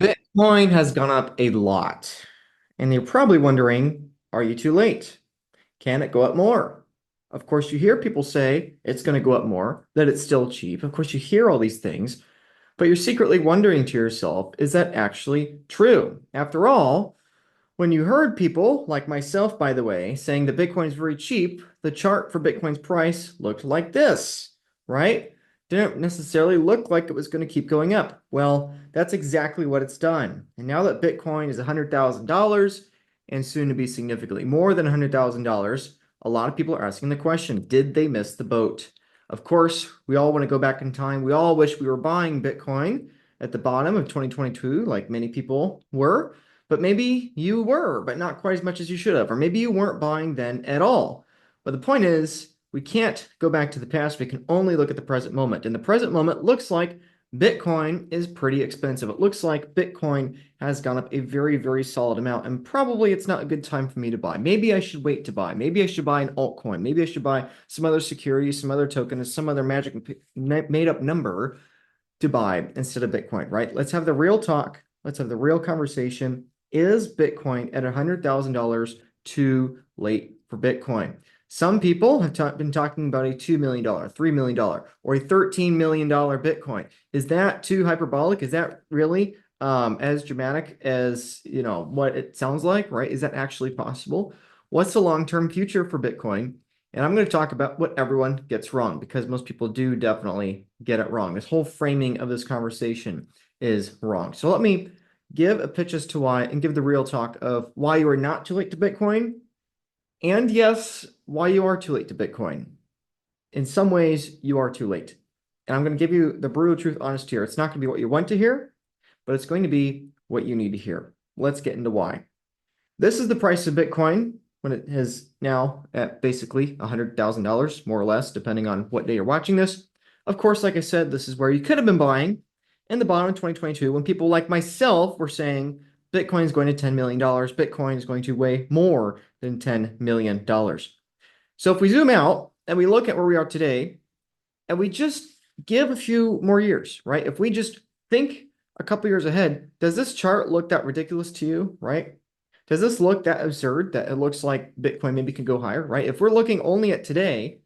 Bitcoin has gone up a lot. And you're probably wondering, are you too late? Can it go up more? Of course, you hear people say it's going to go up more, that it's still cheap. Of course, you hear all these things, but you're secretly wondering to yourself, is that actually true? After all, when you heard people, like myself, by the way, saying that Bitcoin is very cheap, the chart for Bitcoin's price looked like this, right? Didn't necessarily look like it was going to keep going up. Well, that's exactly what it's done. And now that Bitcoin is $100,000 and soon to be significantly more than $100,000, a lot of people are asking the question, did they miss the boat? Of course, we all want to go back in time. We all wish we were buying Bitcoin at the bottom of 2022, like many people were. But maybe you were, but not quite as much as you should have. Or maybe you weren't buying then at all. But the point is, we can't go back to the past. We can only look at the present moment. And the present moment looks like Bitcoin is pretty expensive. It looks like Bitcoin has gone up a very, very solid amount. And probably it's not a good time for me to buy. Maybe I should wait to buy. Maybe I should buy an altcoin. Maybe I should buy some other security, some other token, some other magic made up number to buy instead of Bitcoin, right? Let's have the real talk. Let's have the real conversation. Is Bitcoin at $100,000 too late for Bitcoin? Some people have been talking about a $2 million, $3 million, or a $13 million Bitcoin. Is that too hyperbolic? Is that really as dramatic as what it sounds like, right? Is that actually possible? What's the long-term future for Bitcoin? And I'm going to talk about what everyone gets wrong because most people do definitely get it wrong. This whole framing of this conversation is wrong. So let me give a pitch as to why and give the real talk of why you are not too late to Bitcoin. And yes, why you are too late to Bitcoin. In some ways, you are too late. And I'm going to give you the brutal truth, honest here. It's not going to be what you want to hear, but it's going to be what you need to hear. Let's get into why. This is the price of Bitcoin when it is now at basically $100,000, more or less, depending on what day you're watching this. Of course, like I said, this is where you could have been buying in the bottom of 2022 when people like myself were saying Bitcoin is going to $10 million. Bitcoin is going to weigh more than $10 million. So if we zoom out and we look at where we are today and we just give a few more years, right? If we just think a couple years ahead, does this chart look that ridiculous to you, right? Does this look that absurd that it looks like Bitcoin maybe can go higher, right? If we're looking only at today,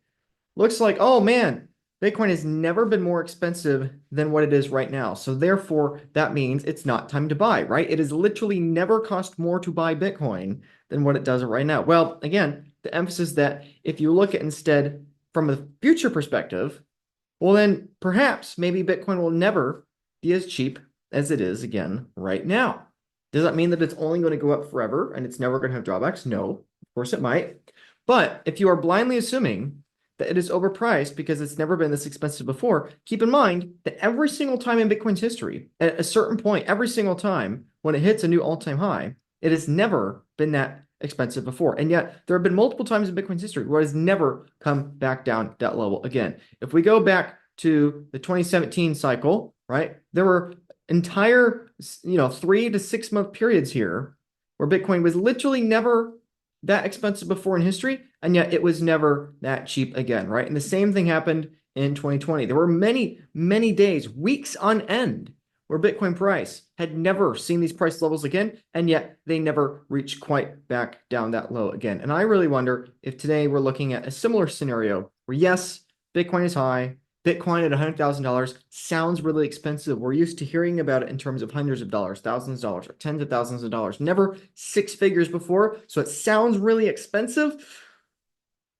looks like, oh man, Bitcoin has never been more expensive than what it is right now. So therefore, that means it's not time to buy, right? It has literally never cost more to buy Bitcoin than what it does right now. Well, again, the emphasis that if you look at instead from a future perspective, well, then perhaps maybe Bitcoin will never be as cheap as it is again right now. Does that mean that it's only going to go up forever and it's never going to have drawbacks? No, of course it might. But if you are blindly assuming that it is overpriced because it's never been this expensive before, keep in mind that every single time in Bitcoin's history, at a certain point, every single time when it hits a new all-time high, it has never been that expensive before. And yet there have been multiple times in Bitcoin's history where it has never come back down that level again. If we go back to the 2017 cycle, right, there were entire 3 to 6 month periods here where Bitcoin was literally never that expensive before in history, and yet it was never that cheap again, right? And the same thing happened in 2020. There were many, many days, weeks on end, where Bitcoin price had never seen these price levels again, and yet they never reached quite back down that low again. And I really wonder if today we're looking at a similar scenario where, yes, Bitcoin is high, Bitcoin at $100,000 sounds really expensive. We're used to hearing about it in terms of hundreds of dollars, thousands of dollars, or tens of thousands of dollars. Never six figures before, so it sounds really expensive.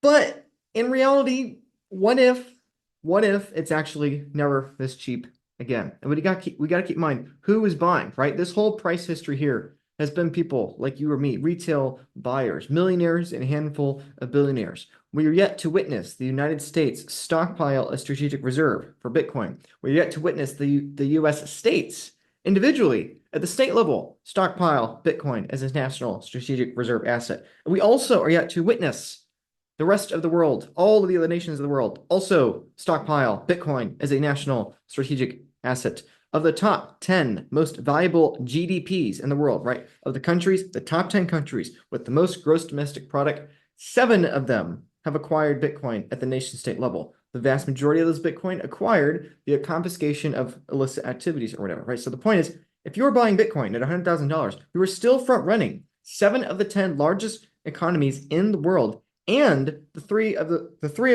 But in reality, what if it's actually never this cheap again? And we got to keep in mind who is buying, right? This whole price history here has been people like you or me, retail buyers, millionaires, and a handful of billionaires. We are yet to witness the United States stockpile a strategic reserve for Bitcoin. We're yet to witness the US states individually at the state level stockpile Bitcoin as a national strategic reserve asset. And we also are yet to witness the rest of the world, all of the other nations of the world, also stockpile Bitcoin as a national strategic asset. Of the top 10 most valuable GDPs in the world, right? Of the countries, the top 10 countries with the most gross domestic product, 7 of them have acquired Bitcoin at the nation state level. The vast majority of those Bitcoin acquired via confiscation of illicit activities or whatever, right? So the point is, If you were buying Bitcoin at $100,000, you were still front running 7 of the 10 largest economies in the world. And the three of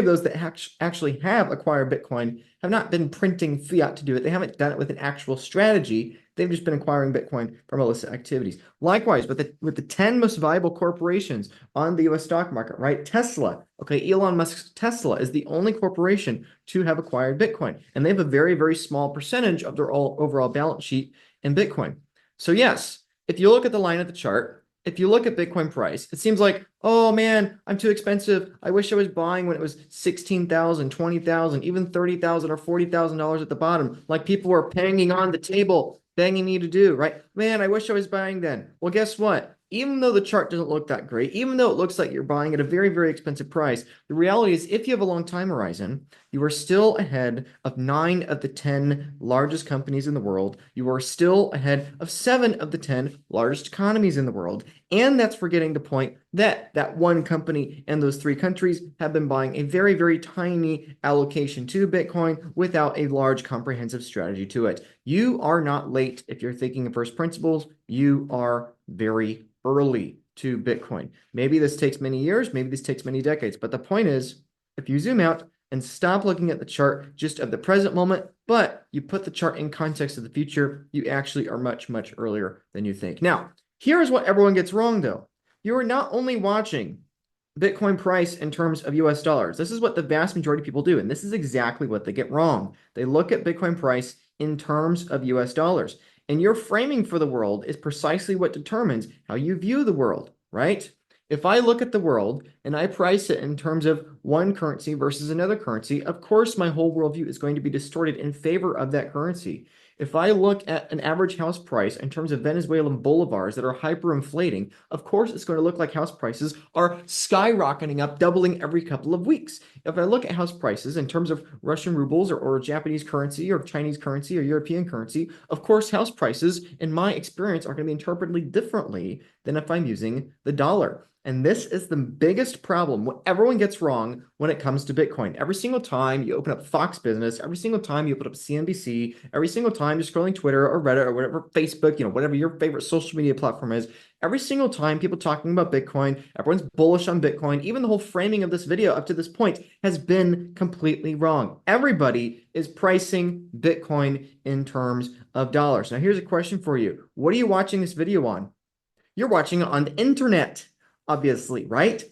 those that actually have acquired Bitcoin have not been printing fiat to do it. They haven't done it with an actual strategy. They've just been acquiring Bitcoin from illicit activities. Likewise, with the 10 most valuable corporations on the US stock market, right? Tesla, okay, Elon Musk's Tesla is the only corporation to have acquired Bitcoin. And they have a very, very small percentage of their overall balance sheet in Bitcoin. So yes, if you look at the line of the chart, if you look at Bitcoin price, it seems like, oh man, I'm too expensive. I wish I was buying when it was 16,000, 20,000, even 30,000 or $40,000 at the bottom, like people were banging on the table, begging me to do, right? Man, I wish I was buying then. Well, guess what? Even though the chart doesn't look that great, even though it looks like you're buying at a very, very expensive price, the reality is if you have a long time horizon, you are still ahead of 9 of the 10 largest companies in the world. You are still ahead of 7 of the 10 largest economies in the world. And that's forgetting the point that that one company and those 3 countries have been buying a very, very tiny allocation to Bitcoin without a large comprehensive strategy to it. You are not late if you're thinking of first principles. You are very early to Bitcoin. Maybe this takes many years, maybe this takes many decades, but the point is, if you zoom out and stop looking at the chart just of the present moment, but you put the chart in context of the future, you actually are much, much earlier than you think. Now, here's what everyone gets wrong though. You are not only watching Bitcoin price in terms of US dollars. This is what the vast majority of people do, and this is exactly what they get wrong. They look at Bitcoin price in terms of US dollars. And your framing for the world is precisely what determines how you view the world, right? If I look at the world and I price it in terms of one currency versus another currency, of course my whole worldview is going to be distorted in favor of that currency. If I look at an average house price in terms of Venezuelan bolivars that are hyperinflating, of course it's going to look like house prices are skyrocketing up, doubling every couple of weeks. If I look at house prices in terms of Russian rubles or Japanese currency or Chinese currency or European currency, of course house prices, in my experience, are going to be interpreted differently than if I'm using the dollar. And this is the biggest problem, what everyone gets wrong when it comes to Bitcoin. Every single time you open up Fox Business, every single time you open up CNBC, every single time you're scrolling Twitter or Reddit or whatever, Facebook, whatever your favorite social media platform is, every single time people talking about Bitcoin, everyone's bullish on Bitcoin, even the whole framing of this video up to this point has been completely wrong. Everybody is pricing Bitcoin in terms of dollars. Now, here's a question for you. What are you watching this video on? You're watching it on the internet. Obviously, right?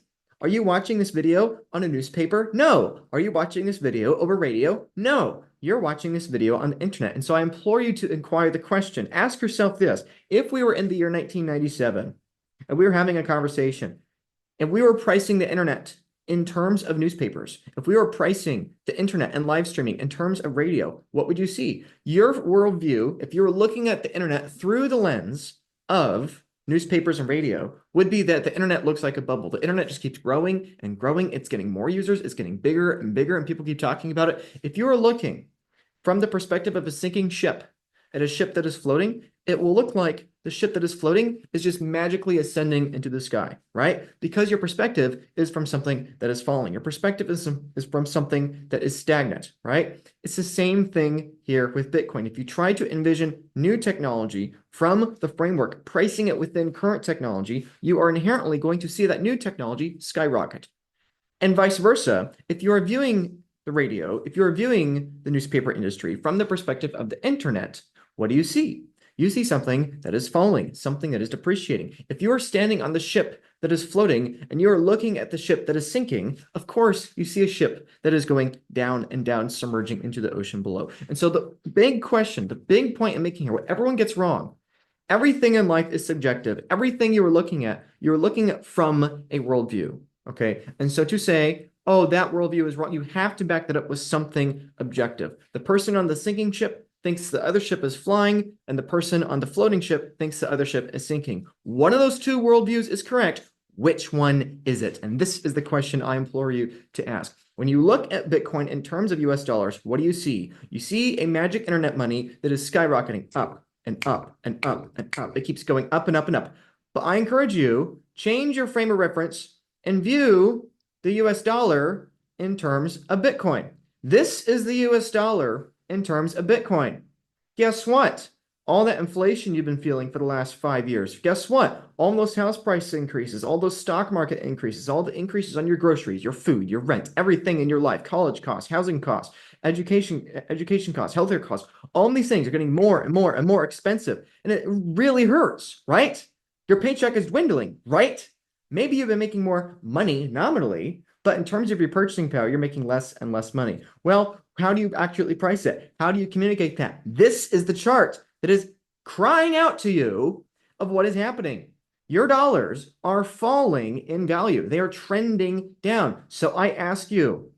Are you watching this video on a newspaper? No. Are you watching this video over radio? No. You're watching this video on the internet. And so I implore you to inquire the question. Ask yourself this. If we were in the year 1997 and we were having a conversation and we were pricing the internet in terms of newspapers, if we were pricing the internet and live streaming in terms of radio, what would you see? Your worldview, if you were looking at the internet through the lens of newspapers and radio, would be that the internet looks like a bubble. The internet just keeps growing and growing. It's getting more users. It's getting bigger and bigger, and people keep talking about it. If you are looking from the perspective of a sinking ship at a ship that is floating, it will look like the ship that is floating is just magically ascending into the sky, right? Because your perspective is from something that is falling. Your perspective is from something that is stagnant, right? It's the same thing here with Bitcoin. If you try to envision new technology from the framework, pricing it within current technology, you are inherently going to see that new technology skyrocket. And vice versa, if you are viewing the radio, if you're viewing the newspaper industry from the perspective of the internet, what do you see? You see something that is falling, something that is depreciating. If you are standing on the ship that is floating and you are looking at the ship that is sinking, of course, you see a ship that is going down and down, submerging into the ocean below. And so the big question, the big point I'm making here, what everyone gets wrong, everything in life is subjective. Everything you're looking at from a worldview, okay? And so to say, oh, that worldview is wrong, you have to back that up with something objective. The person on the sinking ship thinks the other ship is flying, and the person on the floating ship thinks the other ship is sinking. One of those two worldviews is correct. Which one is it? And this is the question I implore you to ask. When you look at Bitcoin in terms of US dollars, what do you see? You see a magic internet money that is skyrocketing up and up and up and up. It keeps going up and up and up. But I encourage you, change your frame of reference and view the US dollar in terms of Bitcoin. This is the US dollar in terms of Bitcoin. Guess what? All that inflation you've been feeling for the last 5 years. Guess what? All those house price increases, all those stock market increases, all the increases on your groceries, your food, your rent, everything in your life, college costs, housing costs, education costs, healthcare costs, all these things are getting more and more and more expensive. And it really hurts, right? Your paycheck is dwindling, right? Maybe you've been making more money nominally, but in terms of your purchasing power, you're making less and less money. Well, how do you accurately price it? How do you communicate that? This is the chart that is crying out to you of what is happening. Your dollars are falling in value. They are trending down. So I ask you,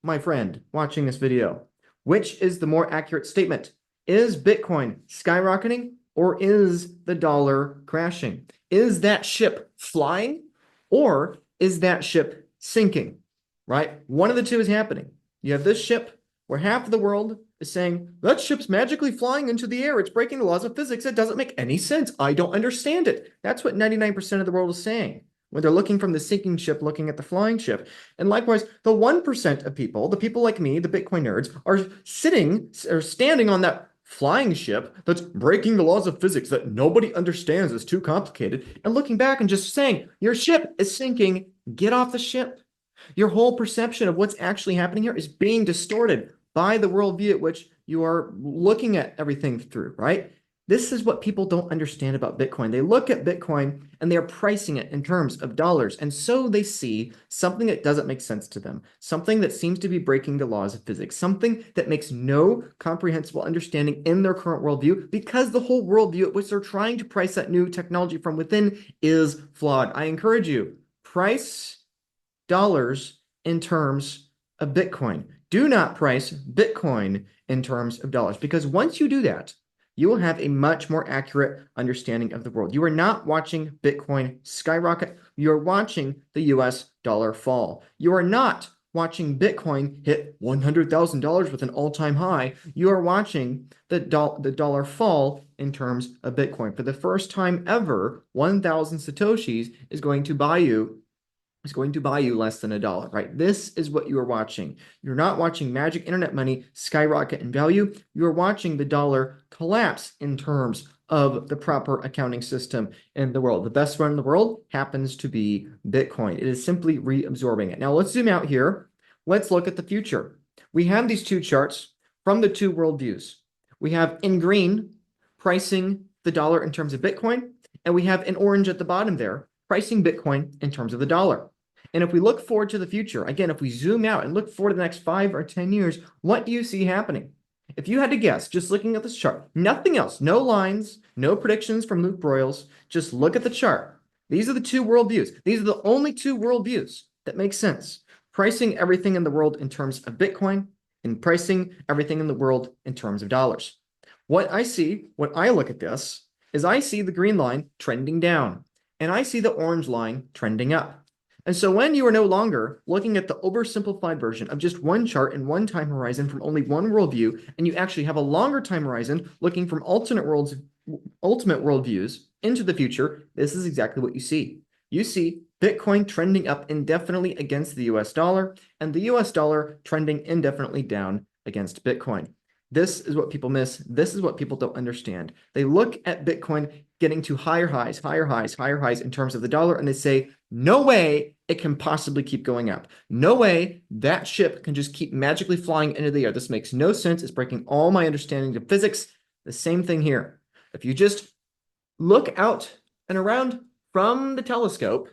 my friend watching this video, which is the more accurate statement? Is Bitcoin skyrocketing or is the dollar crashing? Is that ship flying or is that ship sinking? Right? One of the two is happening. You have this ship where half of the world is saying, that ship's magically flying into the air. It's breaking the laws of physics. It doesn't make any sense. I don't understand it. That's what 99% of the world is saying when they're looking from the sinking ship, looking at the flying ship. And likewise, the 1% of people, the people like me, the Bitcoin nerds, are sitting or standing on that flying ship that's breaking the laws of physics that nobody understands, is too complicated, and looking back and just saying, your ship is sinking, get off the ship. Your whole perception of what's actually happening here is being distorted by the worldview at which you are looking at everything through, right? This is what people don't understand about Bitcoin. They look at Bitcoin and they are pricing it in terms of dollars. And so they see something that doesn't make sense to them, something that seems to be breaking the laws of physics, something that makes no comprehensible understanding in their current worldview, because the whole worldview at which they're trying to price that new technology from within is flawed. I encourage you, price dollars in terms of Bitcoin. Do not price Bitcoin in terms of dollars, because once you do that, you will have a much more accurate understanding of the world. You are not watching Bitcoin skyrocket. You are watching the US dollar fall. You are not watching Bitcoin hit $100,000 with an all-time high. You are watching the dollar fall in terms of Bitcoin. For the first time ever, 1,000 Satoshis is going to buy you less than $1, right? This is what you are watching. You're not watching magic internet money skyrocket in value. You're watching the dollar collapse in terms of the proper accounting system in the world. The best one in the world happens to be Bitcoin. It is simply reabsorbing it. Now let's zoom out here. Let's look at the future. We have these two charts from the two worldviews. We have in green pricing the dollar in terms of Bitcoin, and we have in orange at the bottom there pricing Bitcoin in terms of the dollar. And if we look forward to the future, again, if we zoom out and look forward to the next 5 or 10 years, what do you see happening? If you had to guess, just looking at this chart, nothing else, no lines, no predictions from Luke Broyles, just look at the chart. These are the two worldviews. These are the only two worldviews that make sense. Pricing everything in the world in terms of Bitcoin and pricing everything in the world in terms of dollars. What I see, when I look at this, is I see the green line trending down, and I see the orange line trending up. And so when you are no longer looking at the oversimplified version of just one chart and one time horizon from only one worldview, and you actually have a longer time horizon looking from ultimate worldviews into the future, this is exactly what you see. You see Bitcoin trending up indefinitely against the US dollar, and the US dollar trending indefinitely down against Bitcoin. This is what people miss. This is what people don't understand. They look at Bitcoin getting to higher highs, higher highs, higher highs in terms of the dollar, and they say, no way it can possibly keep going up. No way that ship can just keep magically flying into the air. This makes no sense. It's breaking all my understanding of physics. The same thing here. If you just look out and around from the telescope,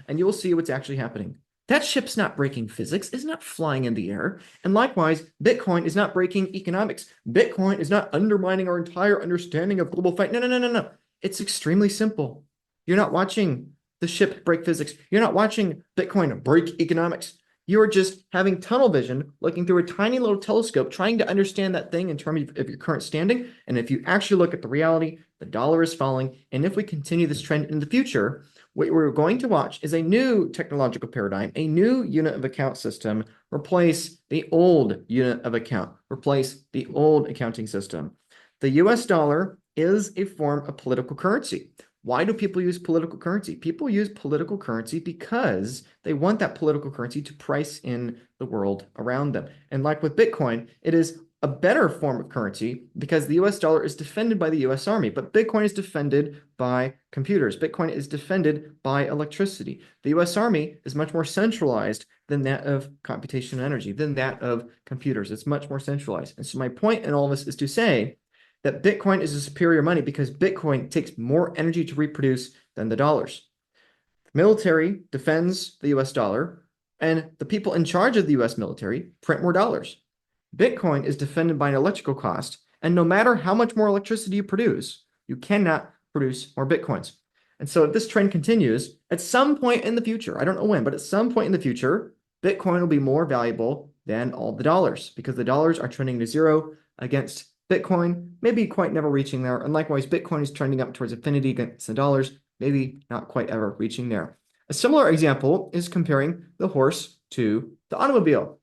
and you will see what's actually happening. That ship's not breaking physics, it's not flying in the air. And likewise, Bitcoin is not breaking economics. Bitcoin is not undermining our entire understanding of global fight. No. It's extremely simple. You're not watching the ship break physics. You're not watching Bitcoin break economics. You are just having tunnel vision, looking through a tiny little telescope, trying to understand that thing in terms of your current standing. And if you actually look at the reality, the dollar is falling. And if we continue this trend in the future, what we're going to watch is a new technological paradigm, a new unit of account system, replace the old unit of account, replace the old accounting system. The US dollar is a form of political currency. Why do people use political currency? People use political currency because they want that political currency to price in the world around them. And like with Bitcoin, it is a better form of currency because the US dollar is defended by the US Army, but Bitcoin is defended by computers. Bitcoin is defended by electricity. The US Army is much more centralized than that of computational energy, than that of computers. It's much more centralized. And so my point in all this is to say that Bitcoin is a superior money because Bitcoin takes more energy to reproduce than the dollars. The military defends the US dollar, and the people in charge of the US military print more dollars. Bitcoin is defended by an electrical cost, and no matter how much more electricity you produce, you cannot produce more Bitcoins. And so if this trend continues, at some point in the future, I don't know when, but at some point in the future, Bitcoin will be more valuable than all the dollars because the dollars are trending to zero against Bitcoin, maybe quite never reaching there. And likewise, Bitcoin is trending up towards infinity against the dollars, maybe not quite ever reaching there. A similar example is comparing the horse to the automobile.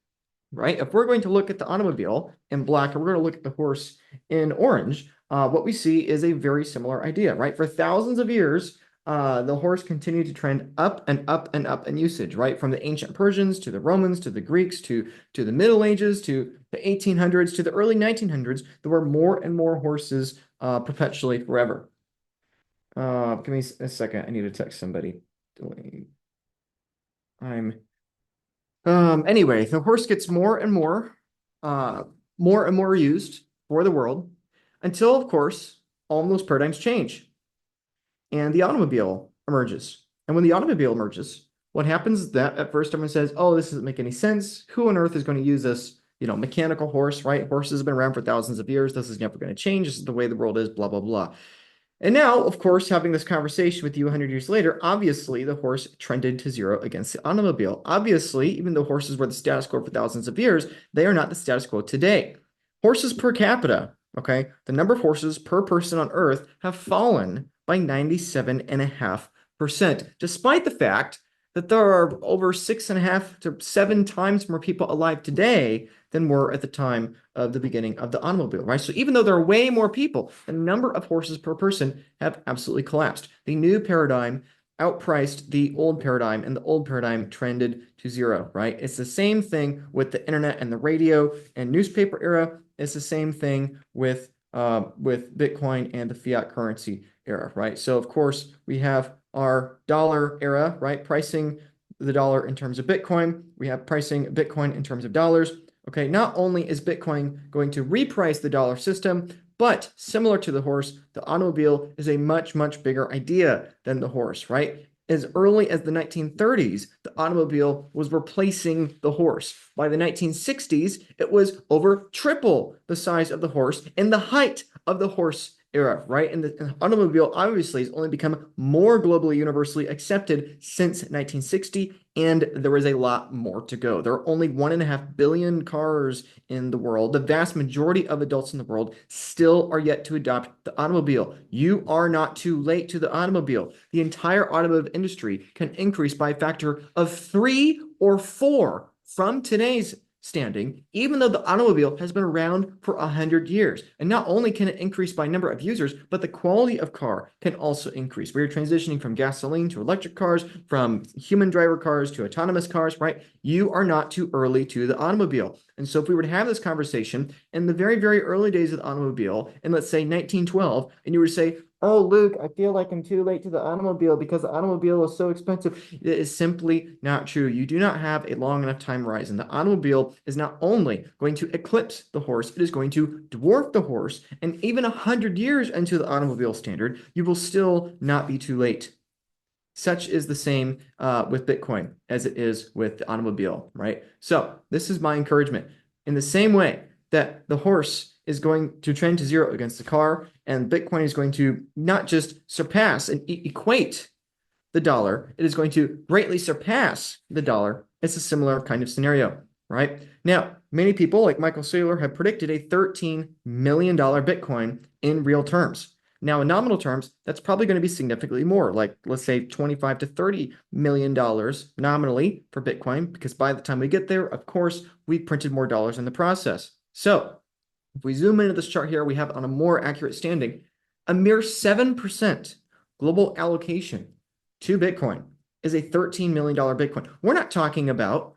Right? If we're going to look at the automobile in black and we're going to look at the horse in orange, what we see is a very similar idea, right? For thousands of years, the horse continued to trend up and up and up in usage, right? From the ancient Persians to the Romans to the Greeks to the Middle Ages to the 1800s to the early 1900s, there were more and more horses perpetually forever. Give me a second. I need to text somebody. Anyway, the horse gets more and more used for the world until, of course, all those paradigms change and the automobile emerges. And when the automobile emerges, what happens is that at first everyone says, oh, this doesn't make any sense. Who on earth is going to use this, mechanical horse, right? Horses have been around for thousands of years. This is never going to change. This is the way the world is, blah, blah, blah. And now, of course, having this conversation with you 100 years later, obviously the horse trended to zero against the automobile. Obviously, even though horses were the status quo for thousands of years, they are not the status quo today. Horses per capita, okay, the number of horses per person on Earth have fallen by 97.5%, despite the fact that there are over 6.5 to 7 times more people alive today than were at the time of the beginning of the automobile, right? So even though there are way more people, the number of horses per person have absolutely collapsed. The new paradigm outpriced the old paradigm, and the old paradigm trended to zero, right? It's the same thing with the internet and the radio and newspaper era. It's the same thing with Bitcoin and the fiat currency era, right? So of course we have our dollar era, right? Pricing the dollar in terms of Bitcoin. We have pricing Bitcoin in terms of dollars. Okay, not only is Bitcoin going to reprice the dollar system, but similar to the horse, the automobile is a much, much bigger idea than the horse, right? As early as the 1930s, the automobile was replacing the horse. By the 1960s, it was over triple the size of the horse and the height of the horse era, right? And the automobile obviously has only become more globally universally accepted since 1960, and there is a lot more to go. There are only 1.5 billion cars in the world. The vast majority of adults in the world still are yet to adopt the automobile. You are not too late to the automobile. The entire automotive industry can increase by a factor of 3 or 4 from today's standing, even though the automobile has been around for 100 years. And not only can it increase by number of users, but the quality of car can also increase. We are transitioning from gasoline to electric cars, from human driver cars to autonomous cars, right? You are not too early to the automobile. And so if we were to have this conversation in the very, very early days of the automobile, in let's say 1912, and you were to say, oh, Luke, I feel like I'm too late to the automobile because the automobile is so expensive. It is simply not true. You do not have a long enough time horizon. The automobile is not only going to eclipse the horse, it is going to dwarf the horse. And even 100 years into the automobile standard, you will still not be too late. Such is the same with Bitcoin as it is with the automobile, right? So this is my encouragement. In the same way that the horse is going to trend to zero against the car, and Bitcoin is going to not just surpass and equate the dollar, it is going to greatly surpass the dollar. It's a similar kind of scenario, right? Now, many people like Michael Saylor have predicted a $13 million Bitcoin in real terms. Now, in nominal terms, that's probably going to be significantly more, like let's say $25 to $30 million nominally for Bitcoin, because by the time we get there, of course, we printed more dollars in the process. So if we zoom into this chart here, we have on a more accurate standing, a mere 7% global allocation to Bitcoin is a $13 million Bitcoin. We're not talking about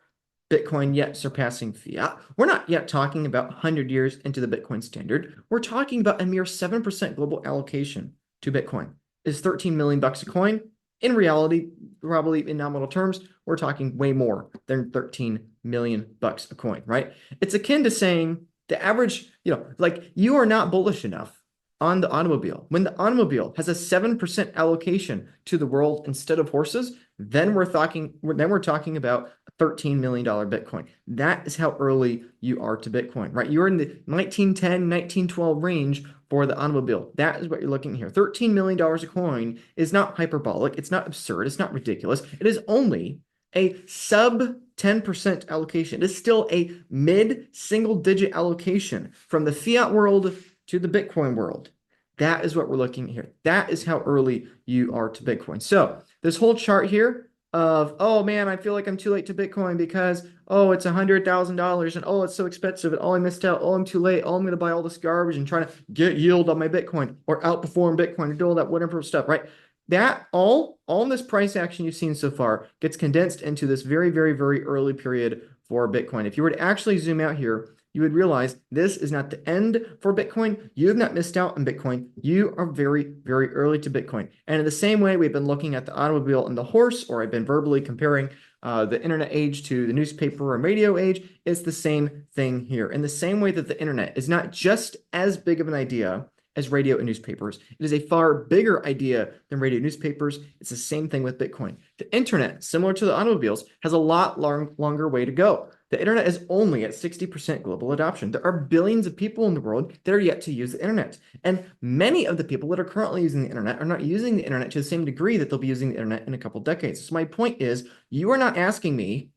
Bitcoin yet surpassing fiat. We're not yet talking about 100 years into the Bitcoin standard. We're talking about a mere 7% global allocation to Bitcoin. Is 13 million bucks a coin? In reality, probably in nominal terms, we're talking way more than 13 million bucks a coin, right? It's akin to saying the average, like you are not bullish enough on the automobile. When the automobile has a 7% allocation to the world instead of horses, then we're talking about a $13 million Bitcoin. That is how early you are to Bitcoin, right? You're in the 1910, 1912 range for the automobile. That is what you're looking at here. $13 million a coin is not hyperbolic. It's not absurd. It's not ridiculous. It is only a sub 10% allocation. It is still a mid single digit allocation from the fiat world to the Bitcoin world. That is what we're looking at here. That is how early you are to Bitcoin. So this whole chart here of, oh man, I feel like I'm too late to Bitcoin because, oh, it's $100,000 and oh, it's so expensive and oh, I missed out. Oh, I'm too late. Oh, I'm going to buy all this garbage and try to get yield on my Bitcoin or outperform Bitcoin and do all that whatever stuff, right? That all in this price action you've seen so far gets condensed into this very, very, very early period for Bitcoin. If you were to actually zoom out here, you would realize this is not the end for Bitcoin. You have not missed out on Bitcoin. You are very, very early to Bitcoin. And in the same way, we've been looking at the automobile and the horse, or I've been verbally comparing the internet age to the newspaper and radio age. It's the same thing here. In the same way that the internet is not just as big of an idea as radio and newspapers. It is a far bigger idea than radio and newspapers. It's the same thing with Bitcoin. The internet, similar to the automobiles, has a lot longer way to go. The internet is only at 60% global adoption. There are billions of people in the world that are yet to use the internet. And many of the people that are currently using the internet are not using the internet to the same degree that they'll be using the internet in a couple decades. So my point is, you are not asking me,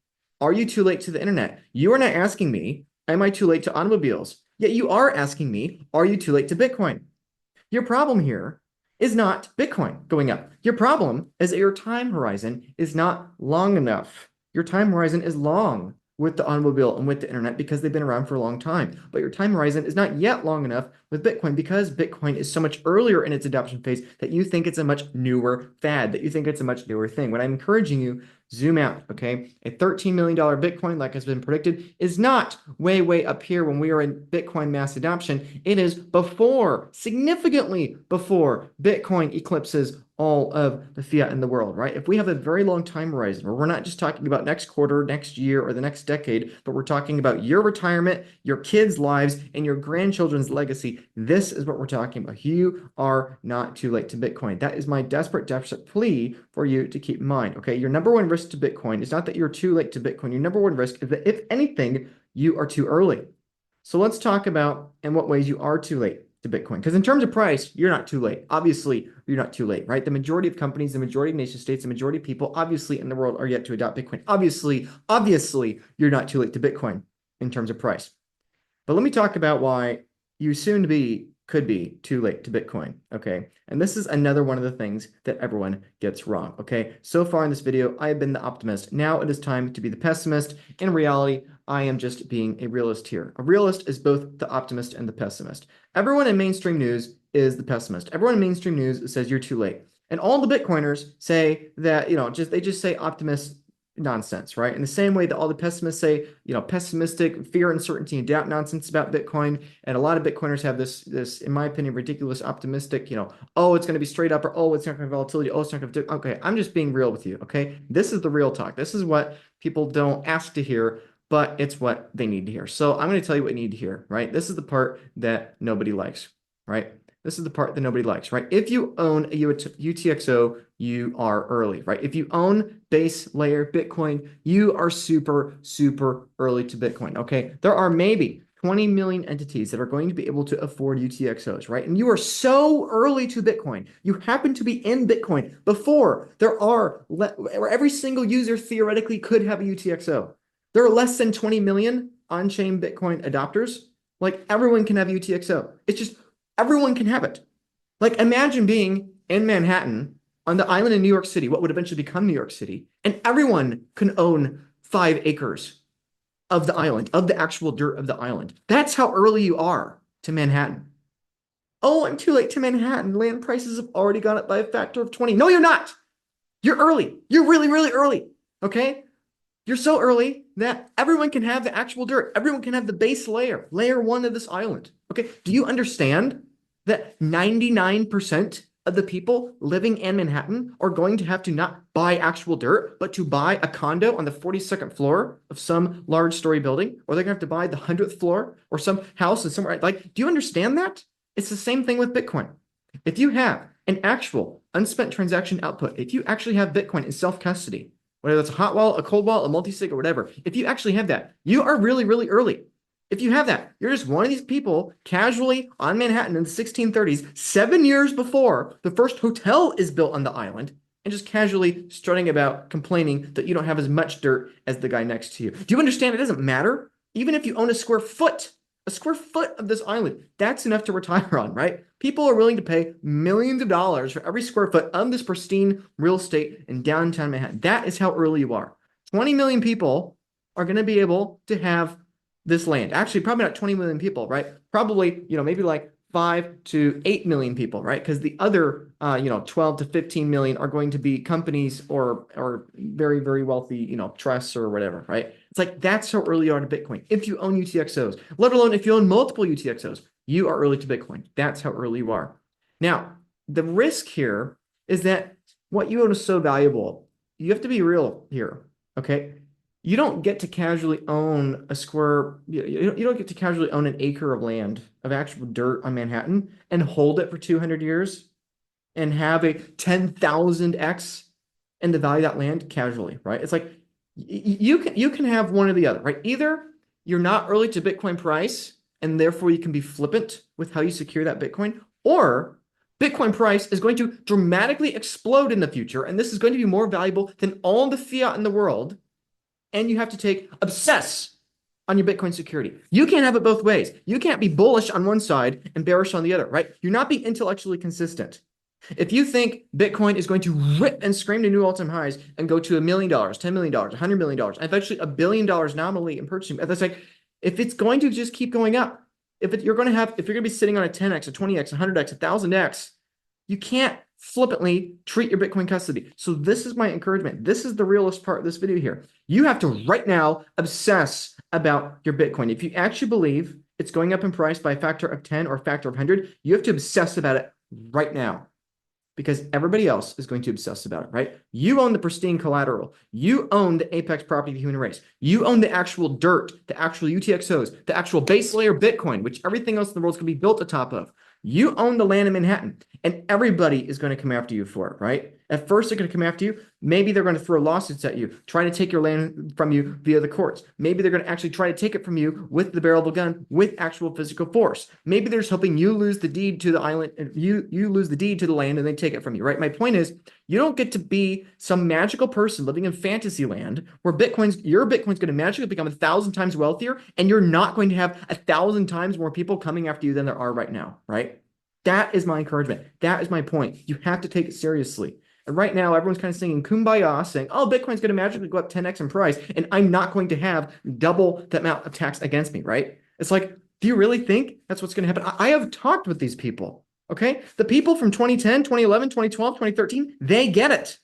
are you too late to the internet? You are not asking me, am I too late to automobiles? Yet you are asking me, are you too late to Bitcoin? Your problem here is not Bitcoin going up. Your problem is that your time horizon is not long enough. Your time horizon is long with the automobile and with the internet because they've been around for a long time. But your time horizon is not yet long enough with Bitcoin because Bitcoin is so much earlier in its adoption phase that you think it's a much newer fad, that you think it's a much newer thing. When I'm encouraging you, zoom out, okay? A $13 million Bitcoin, like has been predicted, is not way, way up here when we are in Bitcoin mass adoption. It is before, significantly before Bitcoin eclipses all of the fiat in the world, right? If we have a very long time horizon where we're not just talking about next quarter, next year, or the next decade, but we're talking about your retirement, your kids' lives, and your grandchildren's legacy, this is what we're talking about. You are not too late to Bitcoin. That is my desperate plea for you to keep in mind, okay? Your number one risk to Bitcoin is not that you're too late to Bitcoin. Your number one risk is that, if anything, you are too early. So let's talk about in what ways you are too late to Bitcoin. Because in terms of price, you're not too late. Obviously, you're not too late, right? The majority of companies, the majority of nation states, the majority of people, obviously, in the world are yet to adopt Bitcoin. Obviously, you're not too late to Bitcoin in terms of price. But let me talk about why you could be too late to Bitcoin, okay? And this is another one of the things that everyone gets wrong, okay? So far in this video, I have been the optimist. Now it is time to be the pessimist. In reality, I am just being a realist here. A realist is both the optimist and the pessimist. Everyone in mainstream news is the pessimist. Everyone in mainstream news says you're too late. And all the Bitcoiners say that, they just say optimist nonsense, right? In the same way that all the pessimists say, pessimistic, fear, uncertainty, and doubt nonsense about Bitcoin. And a lot of Bitcoiners have this, in my opinion, ridiculous, optimistic, oh, it's going to be straight up, or oh, it's not going to have volatility. Oh, it's not going to. Okay, I'm just being real with you. Okay, this is the real talk. This is what people don't ask to hear, but it's what they need to hear. So I'm going to tell you what you need to hear, right? This is the part that nobody likes, right? This is the part that nobody likes, right? If you own a UTXO, you are early, right? If you own base layer Bitcoin, you are super, super early to Bitcoin, okay? There are maybe 20 million entities that are going to be able to afford UTXOs, right? And you are so early to Bitcoin. You happen to be in Bitcoin before where every single user theoretically could have a UTXO. There are less than 20 million on-chain Bitcoin adopters. Like, everyone can have UTXO. It's just everyone can have it. Like, imagine being in Manhattan on the island in New York City, what would eventually become New York City, and everyone can own 5 acres of the island, of the actual dirt of the island. That's how early you are to Manhattan. Oh, I'm too late to Manhattan. Land prices have already gone up by a factor of 20. No, you're not. You're early. You're really, really early. Okay? You're so early that everyone can have the actual dirt. Everyone can have the base layer, layer one of this island. Okay. Do you understand that 99% of the people living in Manhattan are going to have to not buy actual dirt, but to buy a condo on the 42nd floor of some large story building, or they're going to have to buy the 100th floor or some house in somewhere? Like, do you understand that? It's the same thing with Bitcoin. If you have an actual unspent transaction output, if you actually have Bitcoin in self-custody, whether that's a hot wallet, a cold wallet, a multi-sig, or whatever, if you actually have that, you are really, really early. If you have that, you're just one of these people casually on Manhattan in the 1630s, 7 years before the first hotel is built on the island, and just casually strutting about complaining that you don't have as much dirt as the guy next to you. Do you understand? It doesn't matter. Even if you own a square foot of this island, that's enough to retire on, right? People are willing to pay millions of dollars for every square foot of this pristine real estate in downtown Manhattan. That is how early you are. 20 million people are going to be able to have this land. Actually, probably not 20 million people, right? Probably, maybe like 5 to 8 million people, right? Because the other, 12 to 15 million are going to be companies or very, very wealthy, trusts or whatever, right? It's like that's how early you are to Bitcoin. If you own UTXOs, let alone if you own multiple UTXOs, you are early to Bitcoin. That's how early you are. Now, the risk here is that what you own is so valuable. You have to be real here, okay? You don't get to casually own a square, you don't get to casually own an acre of land, of actual dirt on Manhattan, and hold it for 200 years and have a 10,000x in the value of that land casually, right? It's like you can have one or the other, right? Either you're not early to Bitcoin price, and therefore you can be flippant with how you secure that Bitcoin, or Bitcoin price is going to dramatically explode in the future, and this is going to be more valuable than all the fiat in the world. And you have to obsess on your Bitcoin security. You can't have it both ways. You can't be bullish on one side and bearish on the other, right? You're not being intellectually consistent. If you think Bitcoin is going to rip and scream to new all-time highs and go to $1 million, $10 million, $100 million, and eventually $1 billion nominally in purchasing, that's like, if it's going to just keep going up, if you're going to be sitting on a 10x, a 20x, a 100x, a 1000x, you can't flippantly treat your Bitcoin custody. So this is my encouragement. This is the realest part of this video here. You have to right now obsess about your Bitcoin. If you actually believe it's going up in price by a factor of 10 or a factor of 100, you have to obsess about it right now, because everybody else is going to obsess about it, right? You own the pristine collateral. You own the apex property of the human race. You own the actual dirt, the actual UTXOs, the actual base layer Bitcoin, which everything else in the world is going to be built atop of. You own the land in Manhattan, and everybody is going to come after you for it, right? At first, they're going to come after you. Maybe they're going to throw lawsuits at you, trying to take your land from you via the courts. Maybe they're going to actually try to take it from you with the barrel of a gun, with actual physical force. Maybe they're just hoping you lose the deed to the island, and you lose the deed to the land, and they take it from you, right? My point is, you don't get to be some magical person living in fantasy land where your Bitcoin's going to magically become 1,000 times wealthier, and you're not going to have 1,000 times more people coming after you than there are right now, right? That is my encouragement. That is my point. You have to take it seriously. And right now, everyone's kind of singing kumbaya, saying, oh, Bitcoin's going to magically go up 10x in price, and I'm not going to have double the amount of tax against me, right? It's like, do you really think that's what's going to happen? I have talked with these people, okay? The people from 2010, 2011, 2012, 2013, they get it.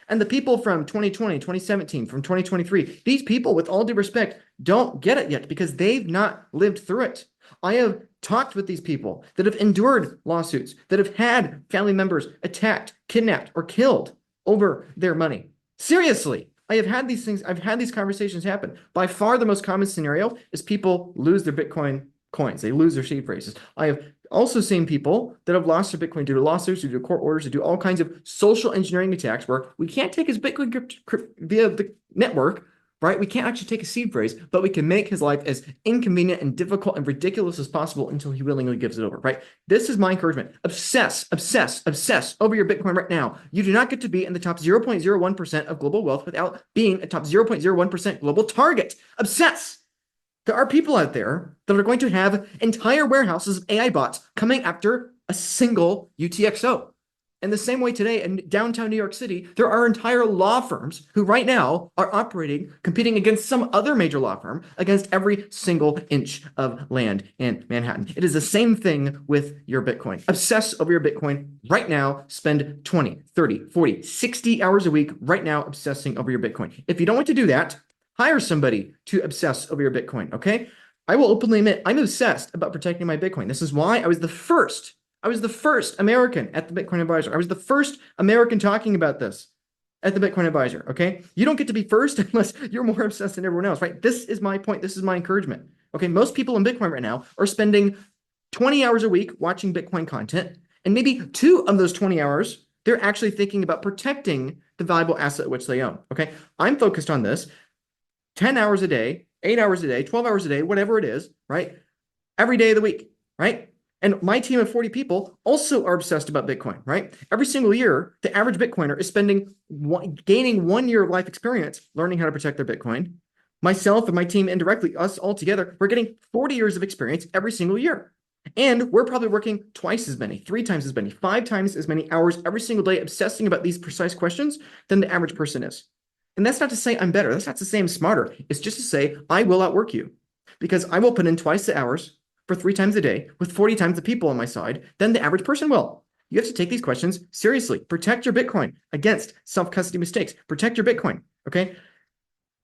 And the people from 2020, 2017, from 2023, these people, with all due respect, don't get it yet because they've not lived through it. I have talked with these people that have endured lawsuits, that have had family members attacked, kidnapped, or killed over their money. Seriously, I have had these things, I've had these conversations happen. By far, the most common scenario is people lose their Bitcoin coins. They lose their seed phrases. I have also seen people that have lost their Bitcoin due to lawsuits, due to court orders, due to all kinds of social engineering attacks where we can't take his Bitcoin via the network, right? We can't actually take a seed phrase, but we can make his life as inconvenient and difficult and ridiculous as possible until he willingly gives it over, right? This is my encouragement. Obsess, obsess, obsess over your Bitcoin right now. You do not get to be in the top 0.01% of global wealth without being a top 0.01% global target. Obsess. There are people out there that are going to have entire warehouses of AI bots coming after a single UTXO. In the same way today in downtown New York City, there are entire law firms who right now are operating, competing against some other major law firm against every single inch of land in Manhattan. It is the same thing with your Bitcoin. Obsess over your Bitcoin right now. Spend 20, 30, 40, 60 hours a week right now obsessing over your Bitcoin. If you don't want to do that, Hire somebody to obsess over your Bitcoin, okay? I will openly admit I'm obsessed about protecting my Bitcoin. This is why I was the first American at the Bitcoin Advisor. I was the first American talking about this at the Bitcoin Advisor, okay? You don't get to be first unless you're more obsessed than everyone else, right? This is my point. This is my encouragement, okay? Most people in Bitcoin right now are spending 20 hours a week watching Bitcoin content, and maybe 2 of those 20 hours, they're actually thinking about protecting the valuable asset which they own, okay? I'm focused on this 10 hours a day, 8 hours a day, 12 hours a day, whatever it is, right? Every day of the week, right? And my team of 40 people also are obsessed about Bitcoin, right? Every single year, the average Bitcoiner is gaining 1 year of life experience learning how to protect their Bitcoin. Myself and my team indirectly, us all together, we're getting 40 years of experience every single year. And we're probably working twice as many, 3 times as many, 5 times as many hours every single day obsessing about these precise questions than the average person is. And that's not to say I'm better. That's not to say I'm smarter. It's just to say I will outwork you because I will put in twice the hours for 3 times a day with 40 times the people on my side than the average person will. You have to take these questions seriously. Protect your Bitcoin against self-custody mistakes. Protect your Bitcoin, okay?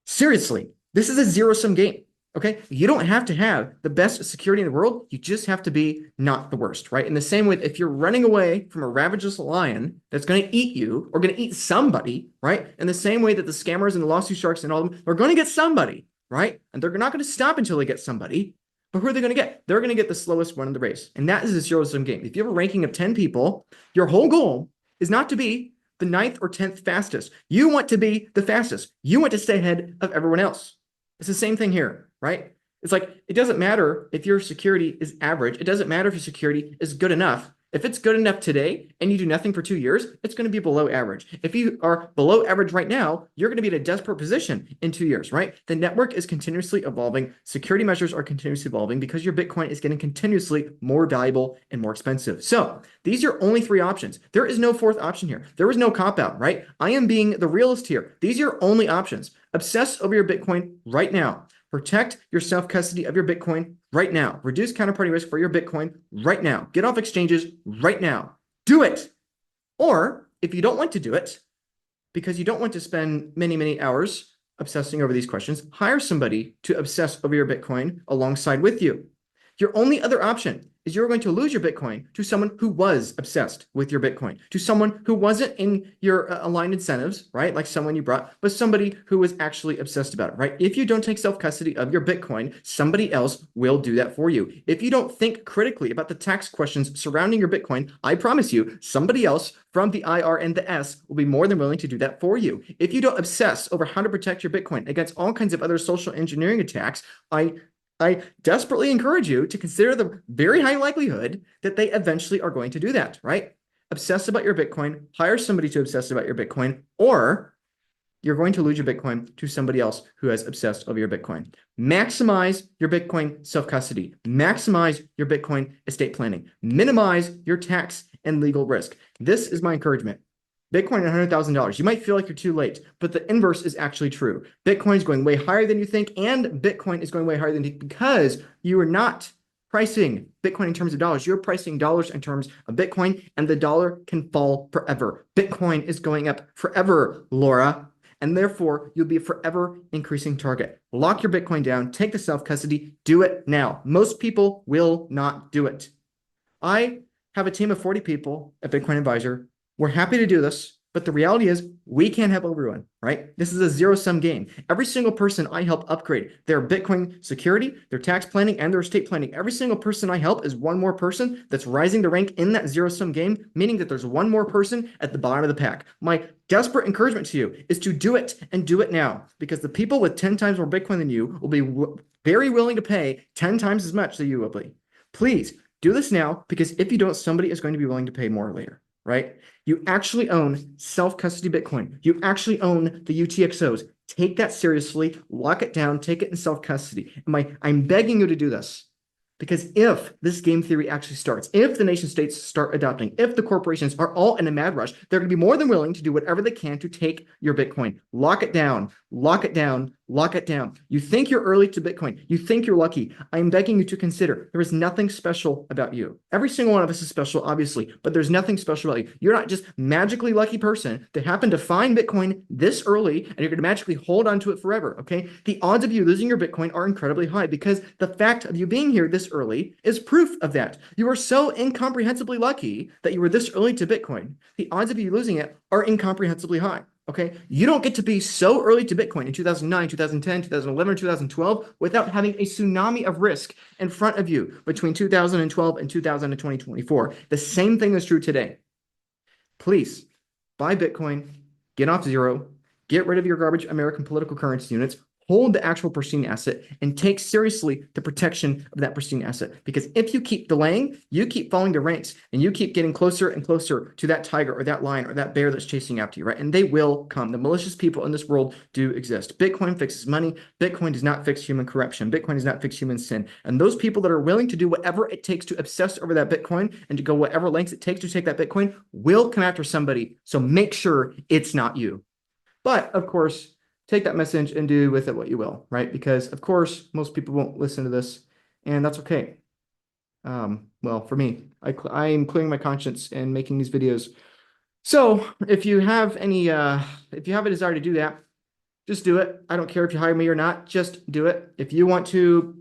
Seriously, this is a zero-sum game, okay? You don't have to have the best security in the world. You just have to be not the worst, right? In the same way, if you're running away from a ravenous lion that's going to eat you or going to eat somebody, right? In the same way that the scammers and the lawsuit sharks and all of them are going to get somebody, right? And they're not going to stop until they get somebody. But who are they going to get? They're going to get the slowest one in the race. And that is a zero-sum game. If you have a ranking of 10 people, your whole goal is not to be the 9th or 10th fastest. You want to be the fastest. You want to stay ahead of everyone else. It's the same thing here, right? It's like, it doesn't matter if your security is average. It doesn't matter if your security is good enough. If it's good enough today and you do nothing for 2 years, it's going to be below average. If you are below average right now, you're going to be in a desperate position in 2 years, right? The network is continuously evolving. Security measures are continuously evolving because your Bitcoin is getting continuously more valuable and more expensive. So these are only 3 options. There is no 4th option here. There is no cop-out, right? I am being the realist here. These are your only options. Obsess over your Bitcoin right now. Protect your self-custody of your Bitcoin right now. Reduce counterparty risk for your Bitcoin right now. Get off exchanges right now. Do it. Or if you don't want to do it, because you don't want to spend many, many hours obsessing over these questions, hire somebody to obsess over your Bitcoin alongside with you. Your only other option is you're going to lose your Bitcoin to someone who was obsessed with your Bitcoin, to someone who wasn't in your aligned incentives, right? Like someone you brought, but somebody who was actually obsessed about it, right? If you don't take self-custody of your Bitcoin, somebody else will do that for you. If you don't think critically about the tax questions surrounding your Bitcoin, I promise you, somebody else from the IR and the S will be more than willing to do that for you. If you don't obsess over how to protect your Bitcoin against all kinds of other social engineering attacks, I desperately encourage you to consider the very high likelihood that they eventually are going to do that, right? Obsess about your Bitcoin, hire somebody to obsess about your Bitcoin, or you're going to lose your Bitcoin to somebody else who has obsessed over your Bitcoin. Maximize your Bitcoin self-custody. Maximize your Bitcoin estate planning. Minimize your tax and legal risk. This is my encouragement. Bitcoin at $100,000. You might feel like you're too late, but the inverse is actually true. Bitcoin is going way higher than you think, and Bitcoin is going way higher than you think because you are not pricing Bitcoin in terms of dollars. You're pricing dollars in terms of Bitcoin, and the dollar can fall forever. Bitcoin is going up forever, Laura, and therefore you'll be a forever increasing target. Lock your Bitcoin down, take the self-custody, do it now. Most people will not do it. I have a team of 40 people at Bitcoin Advisor. We're happy to do this, but the reality is we can't help everyone, right? This is a zero-sum game. Every single person I help upgrade their Bitcoin security, their tax planning, and their estate planning, every single person I help is one more person that's rising the rank in that zero-sum game, meaning that there's one more person at the bottom of the pack. My desperate encouragement to you is to do it and do it now, because the people with 10 times more Bitcoin than you will be very willing to pay 10 times as much as you will be. Please do this now, because if you don't, somebody is going to be willing to pay more later. Right? You actually own self-custody Bitcoin. You actually own the UTXOs. Take that seriously, lock it down, take it in self-custody. I'm begging you to do this, because if this game theory actually starts, if the nation states start adopting, if the corporations are all in a mad rush, they're going to be more than willing to do whatever they can to take your Bitcoin. Lock it down, lock it down, lock it down. You think you're early to Bitcoin. You think you're lucky. I'm begging you to consider there is nothing special about you. Every single one of us is special, obviously, but there's nothing special about you. You're not just magically lucky person that happened to find Bitcoin this early and you're going to magically hold on to it forever, okay? The odds of you losing your Bitcoin are incredibly high because the fact of you being here this early is proof of that. You are so incomprehensibly lucky that you were this early to Bitcoin. The odds of you losing it are incomprehensibly high. Okay, you don't get to be so early to Bitcoin in 2009, 2010, 2011, or 2012 without having a tsunami of risk in front of you between 2012 and 2024. The same thing is true today. Please buy Bitcoin, get off zero, get rid of your garbage American political currency units, hold the actual pristine asset, and take seriously the protection of that pristine asset. Because if you keep delaying, you keep falling the ranks, and you keep getting closer and closer to that tiger or that lion or that bear that's chasing after you, right? And they will come. The malicious people in this world do exist. Bitcoin fixes money. Bitcoin does not fix human corruption. Bitcoin does not fix human sin. And those people that are willing to do whatever it takes to obsess over that Bitcoin and to go whatever lengths it takes to take that Bitcoin will come after somebody. So make sure it's not you. But of course, take that message and do with it what you will, right? Because of course, most people won't listen to this, and that's okay. Well, for me, I'm clearing my conscience and making these videos. So if you have a desire to do that, just do it. I don't care if you hire me or not, just do it. If you want to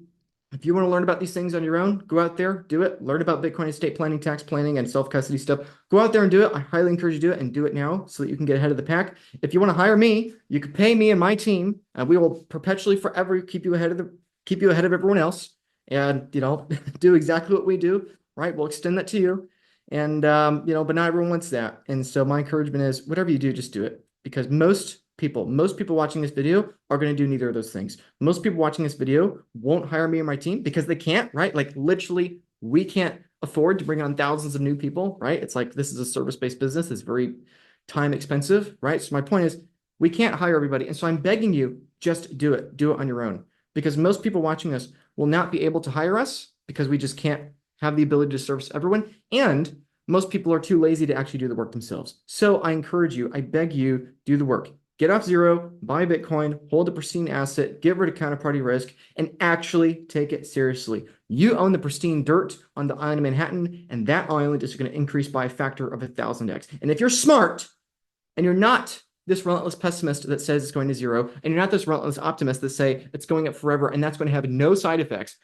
learn about these things on your own, go out there, do it. Learn about Bitcoin estate planning, tax planning, and self-custody stuff. Go out there and do it. I highly encourage you to do it and do it now so that you can get ahead of the pack. If you want to hire me, you can pay me and my team, and we will perpetually forever keep you ahead of everyone else, and do exactly what we do, right? We'll extend that to you. And but not everyone wants that. And so my encouragement is whatever you do, just do it. Because most people watching this video are going to do neither of those things. Most people watching this video won't hire me and my team because they can't, right? Like literally, we can't afford to bring on thousands of new people, right? It's like this is a service-based business. It's very time expensive, right? So my point is we can't hire everybody. And so I'm begging you, just do it. Do it on your own. Because most people watching this will not be able to hire us because we just can't have the ability to service everyone. And most people are too lazy to actually do the work themselves. So I encourage you, I beg you, do the work. Get off zero, buy Bitcoin, hold a pristine asset, get rid of counterparty risk, and actually take it seriously. You own the pristine dirt on the island of Manhattan, and that island is going to increase by a factor of 1,000x. And if you're smart, and you're not this relentless pessimist that says it's going to zero, and you're not this relentless optimist that say it's going up forever, and that's going to have no side effects.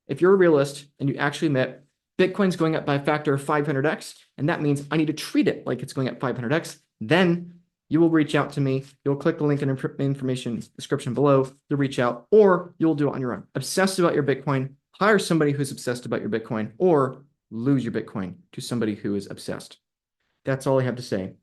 If you're a realist and you actually admit Bitcoin's going up by a factor of 500x, and that means I need to treat it like it's going up 500x, then you will reach out to me. You'll click the link in the information description below to reach out, or you'll do it on your own. Obsessed about your Bitcoin, hire somebody who's obsessed about your Bitcoin, or lose your Bitcoin to somebody who is obsessed. That's all I have to say.